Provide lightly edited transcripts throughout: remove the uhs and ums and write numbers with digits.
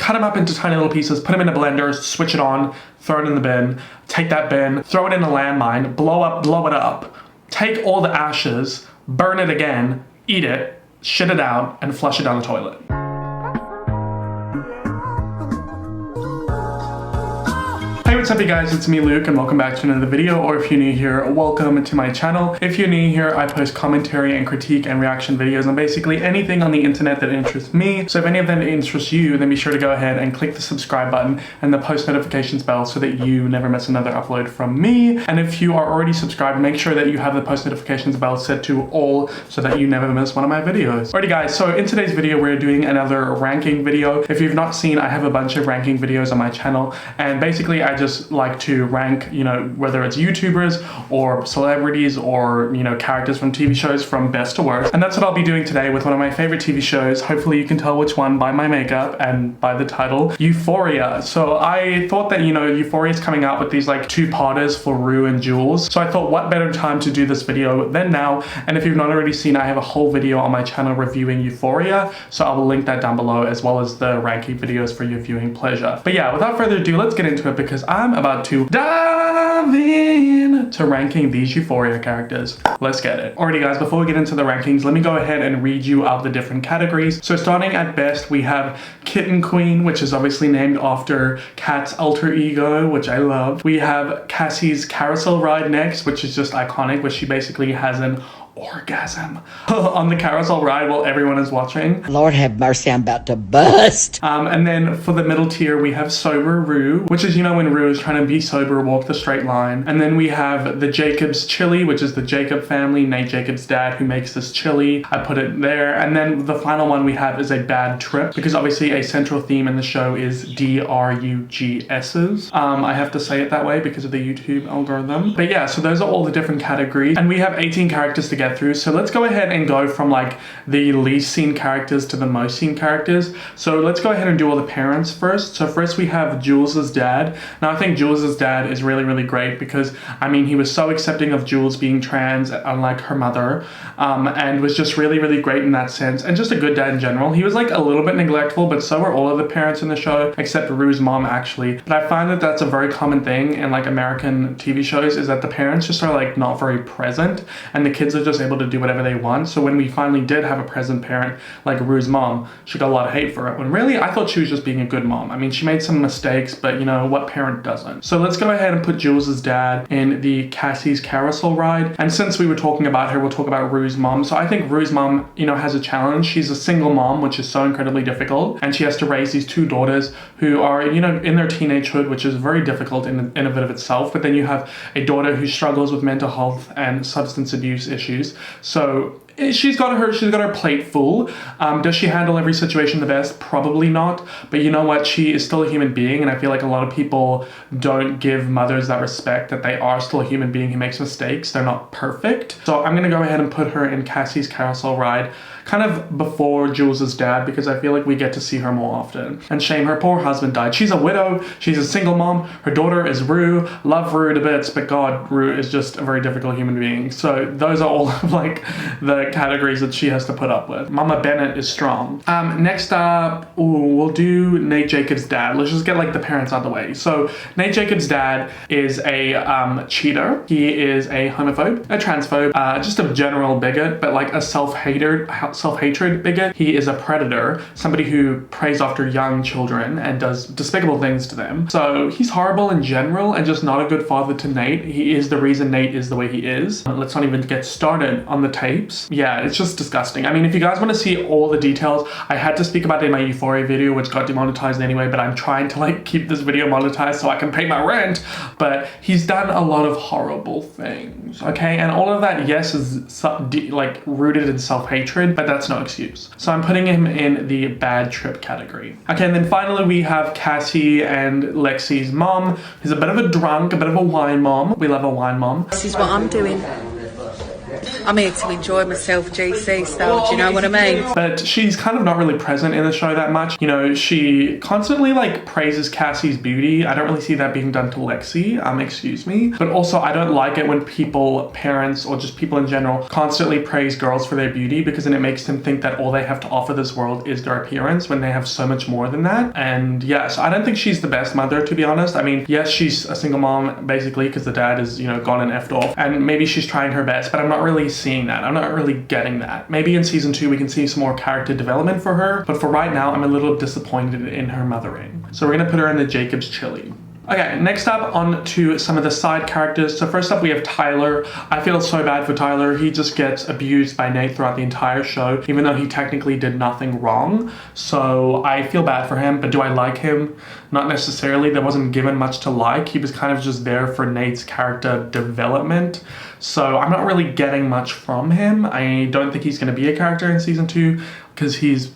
cut them up into tiny little pieces, put them in a blender, switch it on, throw it in the bin, take that bin, throw it in a landmine, blow it up, take all the ashes, burn it again, eat it, shit it out, and flush it down the toilet. Hey, what's up you guys, it's me Luke and welcome back to another video, or if you're new here, welcome to my channel. If you're new here, I post commentary and critique and reaction videos on basically anything on the internet that interests me. So if any of them interests you, then be sure to go ahead and click the subscribe button and the post notifications bell so that you never miss another upload from me. And if you are already subscribed, make sure that you have the post notifications bell set to all so that you never miss one of my videos. Alrighty guys, so in today's video, we're doing another ranking video. If you've not seen, I have a bunch of ranking videos on my channel, and basically I just like to rank, you know, whether it's YouTubers or celebrities or, you know, characters from TV shows from best to worst. And that's what I'll be doing today with one of my favorite TV shows. Hopefully you can tell which one by my makeup and by the title, Euphoria. So I thought that, you know, Euphoria is coming out with these like two-parters for Rue and Jules. So I thought what better time to do this video than now. And if you've not already seen, I have a whole video on my channel reviewing Euphoria. So I will link that down below, as well as the ranking videos for your viewing pleasure. But yeah, without further ado, let's get into it because I'm about to dive in to ranking these Euphoria characters. Let's get it. Alrighty guys, before we get into the rankings, let me go ahead and read you out the different categories. So starting at best, we have Kitten Queen, which is obviously named after Kat's alter ego, which I love. We have Cassie's carousel ride next, which is just iconic, where she basically has an orgasm on the carousel ride while everyone is watching. Lord have mercy, I'm about to bust. And then for the middle tier, we have Sober Rue, which is, you know, when Rue is trying to be sober, walk the straight line. And then we have the Jacobs chili, which is the Jacob family, Nate Jacobs' dad, who makes this chili. I put it there. And then the final one we have is a bad trip, because obviously a central theme in the show is DRUGS's. I have to say it that way because of the YouTube algorithm. But yeah, so those are all the different categories. And we have 18 characters to get through, so let's go ahead and go from like the least seen characters to the most seen characters. So let's go ahead and do all the parents first. So first we have Jules's dad. Now I think Jules's dad is really great because, I mean, he was so accepting of Jules being trans, unlike her mother, and was just really great in that sense, and just a good dad in general. He was like a little bit neglectful, but so are all of the parents in the show, except Rue's mom actually. But I find that that's a very common thing in like American TV shows, is that the parents just are like not very present, and the kids are just able to do whatever they want. So when we finally did have a present parent like Rue's mom, she got a lot of hate for it, when really I thought she was just being a good mom. I mean, she made some mistakes, but you know, what parent doesn't? So let's go ahead and put Jules's dad in the Cassie's carousel ride. And since we were talking about her, we'll talk about Rue's mom. So I think Rue's mom, you know, has a challenge. She's a single mom, which is so incredibly difficult, and she has to raise these two daughters who are, you know, in their teenagehood, which is very difficult in and of itself. But then you have a daughter who struggles with mental health and substance abuse issues. So she's got her plate full. Does she handle every situation the best? Probably not. But you know what? She is still a human being, and I feel like a lot of people don't give mothers that respect, that they are still a human being who makes mistakes. They're not perfect. So I'm gonna go ahead and put her in Cassie's carousel ride, kind of before Jules's dad, because I feel like we get to see her more often. And shame, her poor husband died. She's a widow. She's a single mom. Her daughter is Rue. Love Rue to bits, but God, Rue is just a very difficult human being. So those are all of like the categories that she has to put up with. Mama Bennett is strong. Next up, we'll do Nate Jacobs' dad. Let's just get like the parents out of the way. So Nate Jacobs' dad is a cheater. He is a homophobe, a transphobe, just a general bigot, but like a self-hatred bigot. He is a predator, somebody who preys after young children and does despicable things to them. So he's horrible in general and just not a good father to Nate. He is the reason Nate is the way he is. Let's not even get started on the tapes. Yeah, it's just disgusting. I mean, if you guys want to see all the details, I had to speak about it in my Euphoria video, which got demonetized anyway, but I'm trying to like keep this video monetized so I can pay my rent. But he's done a lot of horrible things, okay? And all of that, yes, is like rooted in self-hatred, but that's no excuse. So I'm putting him in the bad trip category. Okay, and then finally we have Cassie and Lexi's mom, who's a bit of a drunk, a bit of a wine mom. We love a wine mom. This is what I'm doing. I'm here to enjoy myself, GC style, do you know what I mean? But she's kind of not really present in the show that much. You know, she constantly like praises Cassie's beauty. I don't really see that being done to Lexi, excuse me. But also I don't like it when people, parents or just people in general, constantly praise girls for their beauty, because then it makes them think that all they have to offer this world is their appearance when they have so much more than that. And yeah, so I don't think she's the best mother, to be honest. I mean, yes, she's a single mom basically because the dad is, you know, gone and effed off, and maybe she's trying her best, but I'm not really seeing that. I'm not really getting that. Maybe in season 2 we can see some more character development for her, but for right now I'm a little disappointed in her mothering. So we're gonna put her in the Jacob's chili. Okay, next up on to some of the side characters. So first up we have Tyler. I feel so bad for Tyler. He just gets abused by Nate throughout the entire show, even though he technically did nothing wrong. So I feel bad for him, but do I like him? Not necessarily. There wasn't given much to like. He was kind of just there for Nate's character development. So I'm not really getting much from him. I don't think he's gonna be a character in season 2 because he's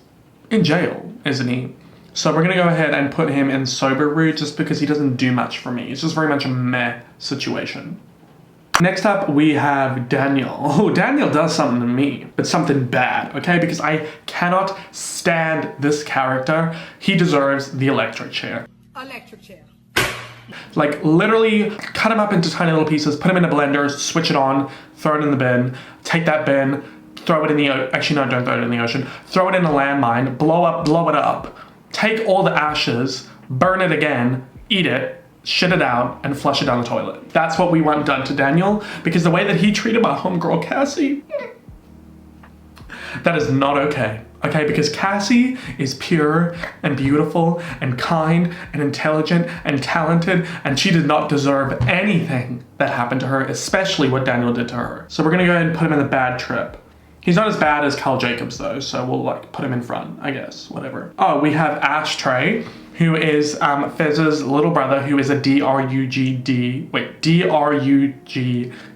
in jail, isn't he? So we're gonna go ahead and put him in sober route just because he doesn't do much for me. It's just very much a meh situation. Next up, we have Daniel. Oh, Daniel does something to me, but something bad, okay? Because I cannot stand this character. He deserves the electric chair. Electric chair. Like literally cut him up into tiny little pieces, put him in a blender, switch it on, throw it in the bin, take that bin, throw it in the, actually no, don't throw it in the ocean, throw it in a landmine, blow it up, take all the ashes, burn it again, eat it, shit it out, and flush it down the toilet. That's what we want done to Daniel, because the way that he treated my homegirl Cassie, that is not okay. Okay, because Cassie is pure and beautiful and kind and intelligent and talented, and she did not deserve anything that happened to her, especially what Daniel did to her. So we're gonna go ahead and put him in the bad trip. He's not as bad as Carl Jacobs though, so we'll like put him in front, I guess, whatever. Oh, we have Ashtray, who is Fez's little brother, who is a DRUG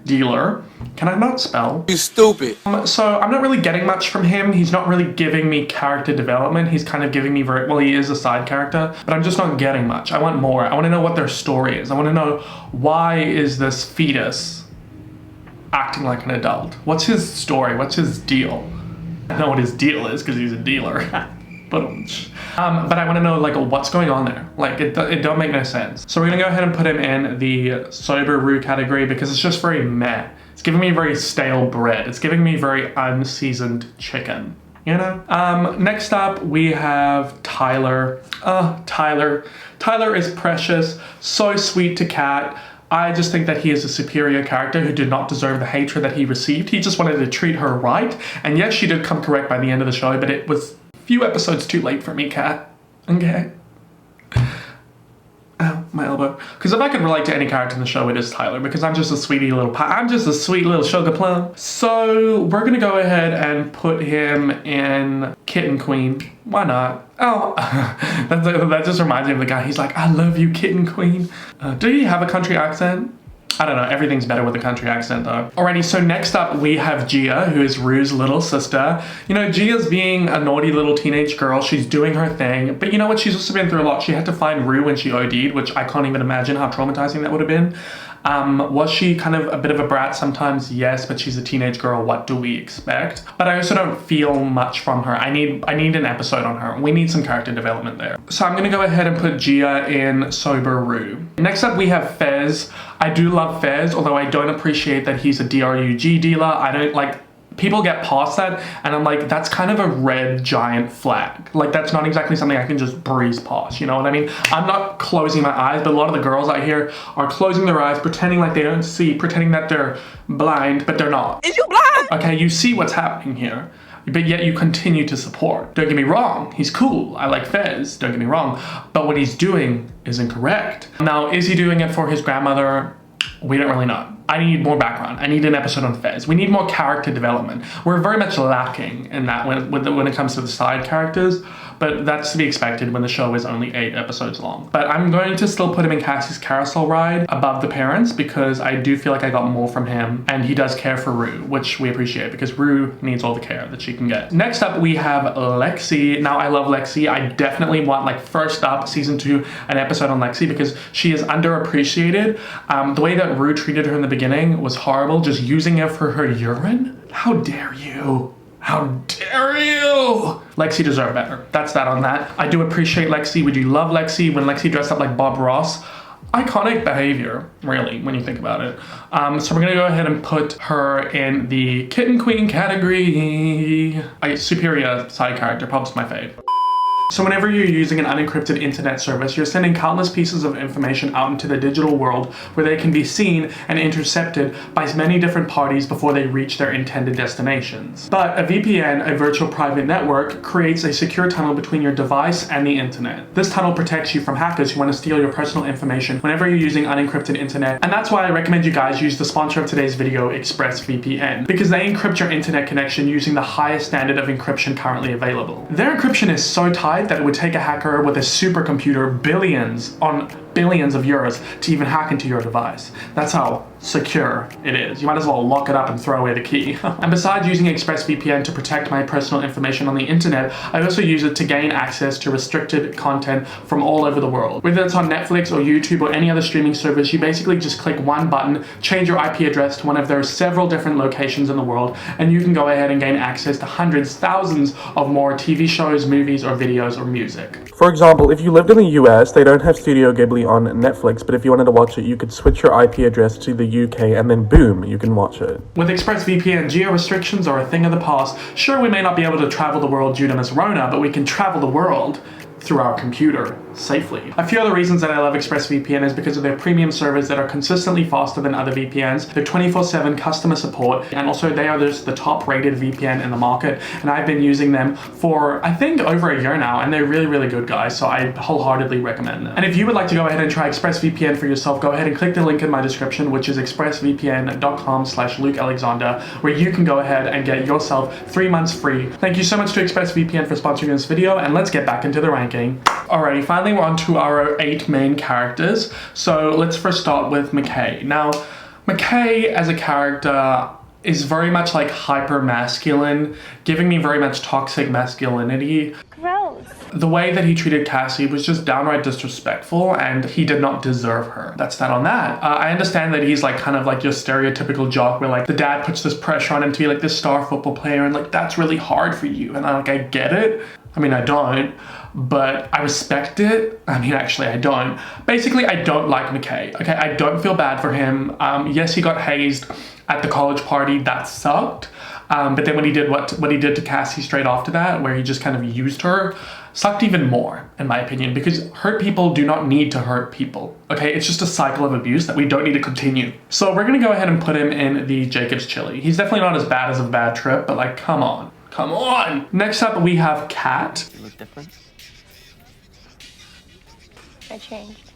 dealer. Can I not spell? You stupid. So I'm not really getting much from him. He's not really giving me character development. He's kind of giving me well, he is a side character, but I'm just not getting much. I want more. I want to know what their story is. I want to know, why is this fetus acting like an adult? What's his story? What's his deal? I know what his deal is because he's a dealer. But I want to know like what's going on there. Like it don't make no sense. So we're gonna go ahead and put him in the sober roux category because it's just very meh. It's giving me very stale bread. It's giving me very unseasoned chicken, you know? Next up we have Tyler. Tyler is precious, so sweet to Kat. I just think that he is a superior character who did not deserve the hatred that he received. He just wanted to treat her right. And yes, she did come correct by the end of the show, but it was a few episodes too late for me, Kat. Okay? Ow, my elbow. Because if I could relate to any character in the show, it is Tyler, because I'm just a sweetie little pie. I'm just a sweet little sugar plum. So we're gonna go ahead and put him in Kitten Queen. Why not? Oh, that just reminds me of the guy. He's like, I love you, Kitten Queen. Do he have a country accent? I don't know, everything's better with a country accent though. Alrighty, so next up we have Gia, who is Rue's little sister. You know, Gia's being a naughty little teenage girl. She's doing her thing, but you know what? She's also been through a lot. She had to find Rue when she OD'd, which I can't even imagine how traumatizing that would have been. Was she kind of a bit of a brat sometimes? Yes, but she's a teenage girl. What do we expect? But I also don't feel much from her. I need an episode on her. We need some character development there. So I'm gonna go ahead and put Gia in sober Rue. Next up we have Fez. I do love Fez, although I don't appreciate that he's a DRUG dealer. I don't like, people get past that and I'm like, that's kind of a red giant flag. Like that's not exactly something I can just breeze past, you know what I mean? I'm not closing my eyes, but a lot of the girls out here are closing their eyes, pretending like they don't see, pretending that they're blind, but they're not. Is you blind? Okay, you see what's happening here, but yet you continue to support. Don't get me wrong, he's cool. I like Fez, don't get me wrong, but what he's doing is incorrect. Now, is he doing it for his grandmother? We don't really know. I need more background. I need an episode on Fez. We need more character development. We're very much lacking in that when it comes to the side characters, but that's to be expected when the show is only 8 episodes long. But I'm going to still put him in Cassie's carousel ride above the parents because I do feel like I got more from him and he does care for Rue, which we appreciate because Rue needs all the care that she can get. Next up, we have Lexi. Now, I love Lexi. I definitely want, like, first up, season 2, an episode on Lexi because she is underappreciated. The way that Rue treated her in the beginning was horrible, just using her for her urine. How dare you? How dare you? Lexi deserved better. That's that on that. I do appreciate Lexi. We do love Lexi. When Lexi dressed up like Bob Ross, iconic behavior, really, when you think about it. So we're gonna go ahead and put her in the Kitten Queen category. Superior side character, probably my fave. So whenever you're using an unencrypted internet service, you're sending countless pieces of information out into the digital world where they can be seen and intercepted by many different parties before they reach their intended destinations. But a VPN, a virtual private network, creates a secure tunnel between your device and the internet. This tunnel protects you from hackers who want to steal your personal information whenever you're using unencrypted internet. And that's why I recommend you guys use the sponsor of today's video, ExpressVPN, because they encrypt your internet connection using the highest standard of encryption currently available. Their encryption is so tight that it would take a hacker with a supercomputer billions of euros to even hack into your device. That's how secure it is. You might as well lock it up and throw away the key. And besides using ExpressVPN to protect my personal information on the internet, I also use it to gain access to restricted content from all over the world. Whether it's on Netflix or YouTube or any other streaming service, you basically just click one button, change your IP address to one of their several different locations in the world, and you can go ahead and gain access to hundreds, thousands of more TV shows, movies, or videos, or music. For example, if you lived in the US, they don't have Studio Ghibli on Netflix, but if you wanted to watch it, you could switch your IP address to the UK and then boom, you can watch it. With ExpressVPN, geo-restrictions are a thing of the past. Sure, we may not be able to travel the world due to Ms. Rona, but we can travel the world through our computer safely. A few other reasons that I love ExpressVPN is because of their premium servers that are consistently faster than other VPNs, their 24/7 customer support, and also they are just the top rated VPN in the market, and I've been using them for I think over a year now, and they're really, really good, guys, so I wholeheartedly recommend them. And if you would like to go ahead and try ExpressVPN for yourself, go ahead and click the link in my description, which is expressvpn.com/LukeAlexander, where you can go ahead and get yourself 3 months free. Thank you so much to ExpressVPN for sponsoring this video, and let's get back into the ranking. Alrighty, finally we're on to our 8 main characters. So let's first start with McKay. Now, McKay as a character is very much like hyper masculine, giving me very much toxic masculinity. Gross. The way that he treated Cassie was just downright disrespectful, and he did not deserve her. That's that on that. I understand that he's like kind of like your stereotypical jock where like the dad puts this pressure on him to be like this star football player, and like that's really hard for you, and I get it. I mean, I don't, but I respect it. I mean, actually, I don't. Basically, I don't like McKay, okay? I don't feel bad for him. Yes, he got hazed at the college party. That sucked. But then when he did what he did to Cassie straight after that, where he just kind of used her, sucked even more, in my opinion, because hurt people do not need to hurt people, okay? It's just a cycle of abuse that we don't need to continue. So we're gonna go ahead and put him in the Jacob's chili. He's definitely not as bad as a bad trip, but like, come on. Come on! Next up, we have Kat. You look different. I changed.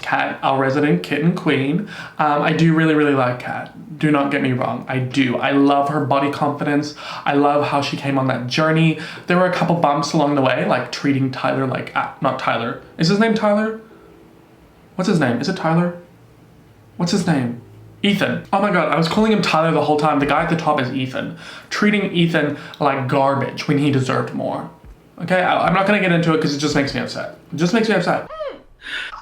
Kat, our resident kitten queen. I do really, really like Kat. Do not get me wrong, I do. I love her body confidence. I love how she came on that journey. There were a couple bumps along the way, like treating Tyler like, not Tyler. Is his name Tyler? What's his name? Is it Tyler? What's his name? Ethan. Oh my god, I was calling him Tyler the whole time. The guy at the top is Ethan. Treating Ethan like garbage when he deserved more. Okay, I'm not gonna get into it because it just makes me upset. It just makes me upset.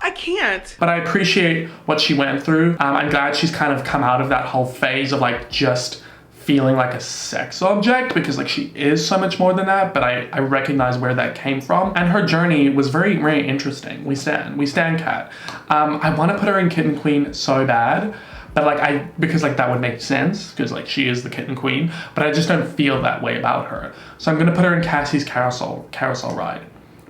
I can't. But I appreciate what she went through. I'm glad she's kind of come out of that whole phase of like just feeling like a sex object, because like she is so much more than that, but I recognize where that came from. And her journey was very, very interesting. We stand Kat. I want to put her in Kitten Queen so bad, but like because like that would make sense, because like she is the Kitten Queen, but I just don't feel that way about her. So I'm gonna put her in Cassie's carousel ride.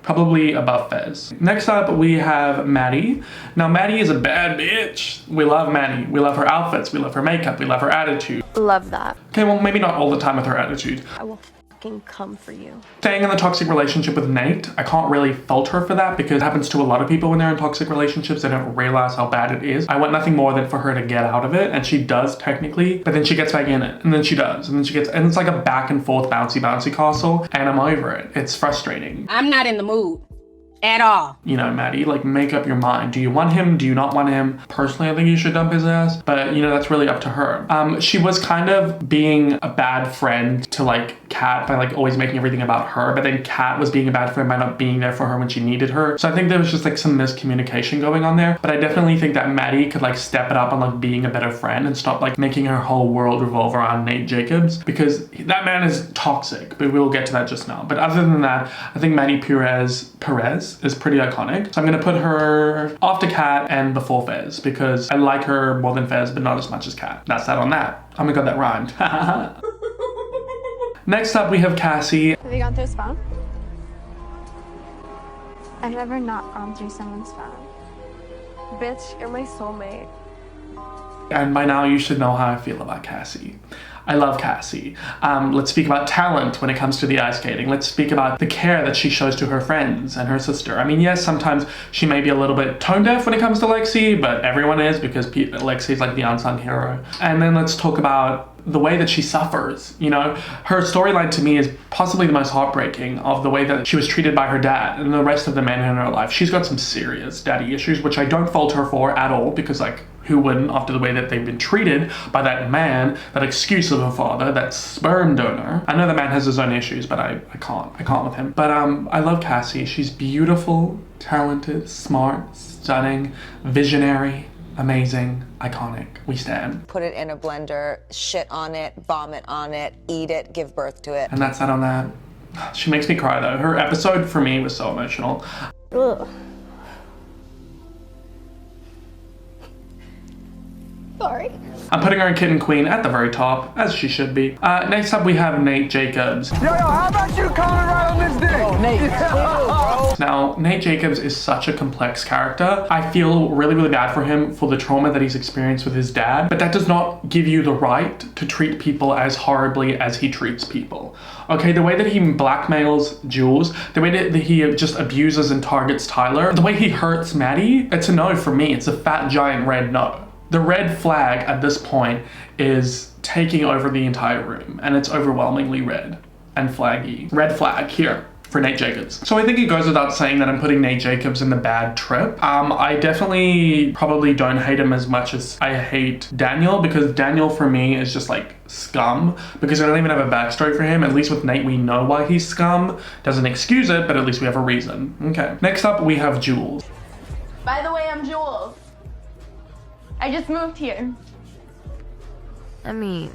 Probably above Fez. Next up, we have Maddie. Now, Maddie is a bad bitch. We love Maddie. We love her outfits. We love her makeup. We love her attitude. Love that. Okay, well, maybe not all the time with her attitude. I will fucking come for you. Staying in the toxic relationship with Nate, I can't really fault her for that, because it happens to a lot of people when they're in toxic relationships. They don't realize how bad it is. I want nothing more than for her to get out of it, and she does technically, but then she gets back in it, and then she does, and then she gets, and it's like a back and forth bouncy castle, and I'm over it. It's frustrating. I'm not in the mood At all. You know, Maddie, like, make up your mind. Do you want him? Do you not want him? Personally, I think you should dump his ass, but you know, that's really up to her. She was kind of being a bad friend to like Kat by like always making everything about her, but then Kat was being a bad friend by not being there for her when she needed her. So I think there was just like some miscommunication going on there, but I definitely think that Maddie could like step it up on like being a better friend and stop like making her whole world revolve around Nate Jacobs, because that man is toxic, but we'll get to that just now. But other than that, I think Maddie Perez is pretty iconic. So I'm gonna put her after Kat and before Fez, because I like her more than Fez, but not as much as Kat. That's that on that. Oh my god, that rhymed. Next up, we have Cassie. Have you gone through his phone? I've never not gone through someone's phone. Bitch, you're my soulmate. And by now, you should know how I feel about Cassie. I love Cassie. Let's speak about talent when it comes to the ice skating. Let's speak about the care that she shows to her friends and her sister. I mean, yes, sometimes she may be a little bit tone deaf when it comes to Lexi, but everyone is, because Lexi is like the unsung hero. And then let's talk about the way that she suffers. You know, her storyline to me is possibly the most heartbreaking, of the way that she was treated by her dad and the rest of the men in her life. She's got some serious daddy issues, which I don't fault her for at all, because like, who wouldn't, after the way that they've been treated by that man, that excuse of a father, that sperm donor. I know the man has his own issues, but I can't with him. But I love Cassie. She's beautiful, talented, smart, stunning, visionary, amazing, iconic. We stand. Put it in a blender, shit on it, vomit on it, eat it, give birth to it. And that's that on that. She makes me cry though. Her episode for me was so emotional. Ugh. Sorry. I'm putting her in Kitten Queen at the very top, as she should be. Next up, we have Nate Jacobs. Yo, how about you coming right on this dick? Oh, Nate. Yeah. Now, Nate Jacobs is such a complex character. I feel really, really bad for him for the trauma that he's experienced with his dad, but that does not give you the right to treat people as horribly as he treats people. Okay, the way that he blackmails Jules, the way that he just abuses and targets Tyler, the way he hurts Maddie, it's a no for me. It's a fat, giant red no. The red flag at this point is taking over the entire room, and it's overwhelmingly red and flaggy. Red flag here for Nate Jacobs. So I think it goes without saying that I'm putting Nate Jacobs in the bad trip. I definitely probably don't hate him as much as I hate Daniel, because Daniel for me is just like scum, because I don't even have a backstory for him. At least with Nate, we know why he's scum. Doesn't excuse it, but at least we have a reason. Okay. Next up, we have Jules. By the way, I'm Jules. I just moved here. I mean,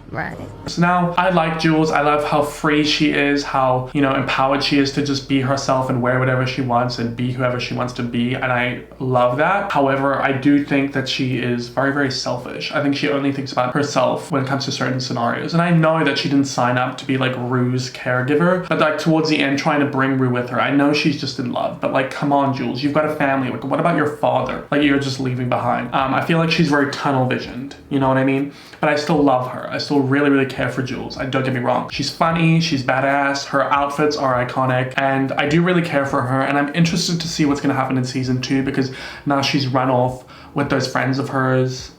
right. So now, I like Jules. I love how free she is, how, you know, empowered she is to just be herself and wear whatever she wants and be whoever she wants to be, and I love that. However, I do think that she is very, very selfish. I think she only thinks about herself when it comes to certain scenarios, and I know that she didn't sign up to be like Rue's caregiver, but like towards the end trying to bring Rue with her. I know she's just in love, but like, come on, Jules, you've got a family. Like, what about your father? Like, you're just leaving behind. I feel like she's very tunnel visioned, you know what I mean? But I still love her. I still really, really care for Jules. Don't get me wrong. She's funny, she's badass, her outfits are iconic, and I do really care for her, and I'm interested to see what's gonna happen in season 2, because now she's run off with those friends of hers,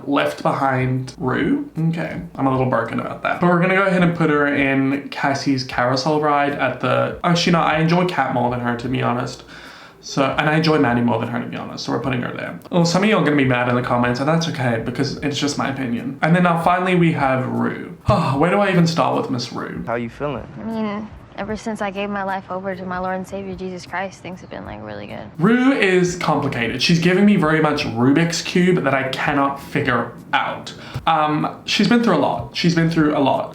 left behind Rue. Okay, I'm a little broken about that. But we're gonna go ahead and put her in Cassie's carousel ride at the, actually no, I enjoy Kat more than her, to be honest. So, and I enjoy Maddie more than her, to be honest, so we're putting her there. Well, some of you are gonna be mad in the comments, and that's okay, because it's just my opinion. And then now finally we have Rue. Oh, where do I even start with Miss Rue? How you feeling? I mean, ever since I gave my life over to my Lord and Savior, Jesus Christ, things have been like really good. Rue is complicated. She's giving me very much Rubik's Cube that I cannot figure out. She's been through a lot. She's been through a lot.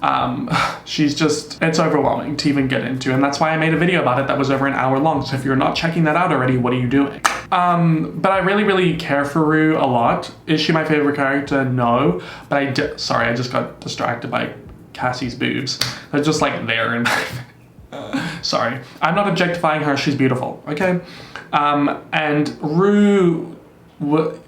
She's just, it's overwhelming to even get into, and that's why I made a video about it that was over an hour long. So if you're not checking that out already, what are you doing? But I really, really care for Rue a lot. Is she my favorite character? No, but sorry, I just got distracted by Cassie's boobs. They're just like there in my sorry. I'm not objectifying her, she's beautiful, okay? And Rue,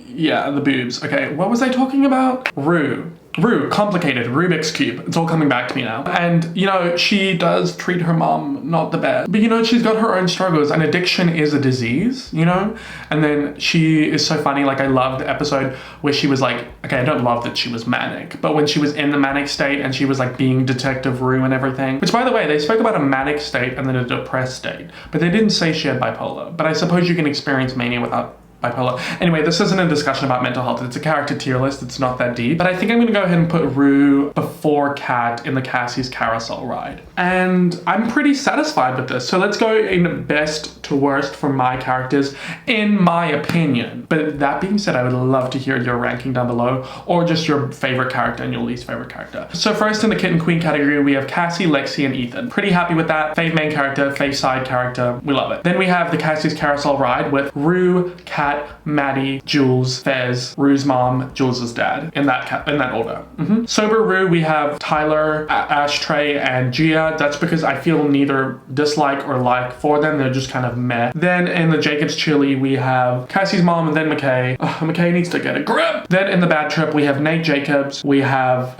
yeah, the boobs. Okay, what was I talking about? Rue. Rue, complicated, Rubik's Cube. It's all coming back to me now. And, you know, she does treat her mom not the best. But, you know, she's got her own struggles. And addiction is a disease, you know? And then she is so funny. Like, I loved the episode where she was like, okay, I don't love that she was manic, but when she was in the manic state and she was like being Detective Rue and everything, which by the way, they spoke about a manic state and then a depressed state, but they didn't say she had bipolar. But I suppose you can experience mania without bipolar. Anyway, this isn't a discussion about mental health. It's a character tier list. It's not that deep. But I think I'm going to go ahead and put Rue before Kat in the Cassie's carousel ride. And I'm pretty satisfied with this. So let's go in best to worst for my characters, in my opinion. But that being said, I would love to hear your ranking down below, or just your favorite character and your least favorite character. So first in the Kitten Queen category, we have Cassie, Lexi, and Ethan. Pretty happy with that. Fave main character, fave side character. We love it. Then we have the Cassie's carousel ride with Rue, Kat, Maddie, Jules, Fez, Rue's mom, Jules's dad, in that order. Sober Rue, we have Tyler, Ashtray, and Gia. That's because I feel neither dislike or like for them. They're just kind of meh. Then in the Jacob's Chili, we have Cassie's mom and then McKay. McKay needs to get a grip. Then in the Bad Trip, we have Nate Jacobs. We have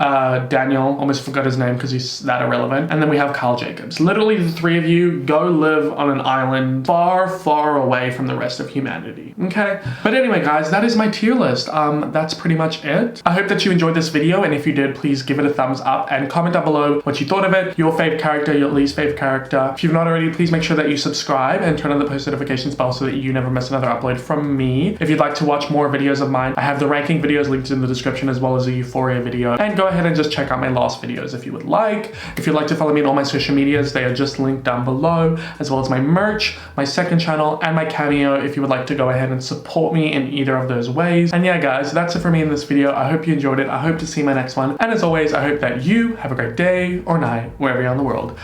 Daniel, almost forgot his name because he's that irrelevant. And then we have Carl Jacobs. Literally the three of you go live on an island far, far away from the rest of humanity. Okay? But anyway, guys, that is my tier list. That's pretty much it. I hope that you enjoyed this video, and if you did, please give it a thumbs up and comment down below what you thought of it, your favorite character, your least favorite character. If you've not already, please make sure that you subscribe and turn on the post notifications bell so that you never miss another upload from me. If you'd like to watch more videos of mine, I have the ranking videos linked in the description as well as a Euphoria video. And go ahead and just check out my last videos if you would like. If you'd like to follow me on all my social medias, they are just linked down below, as well as my merch, my second channel, and my Cameo if you would like to go ahead and support me in either of those ways. And yeah, guys, that's it for me in this video. I hope you enjoyed it. I hope to see my next one. And as always, I hope that you have a great day or night wherever you're in the world.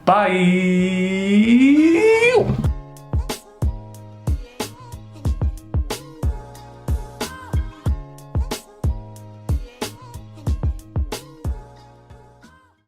Bye!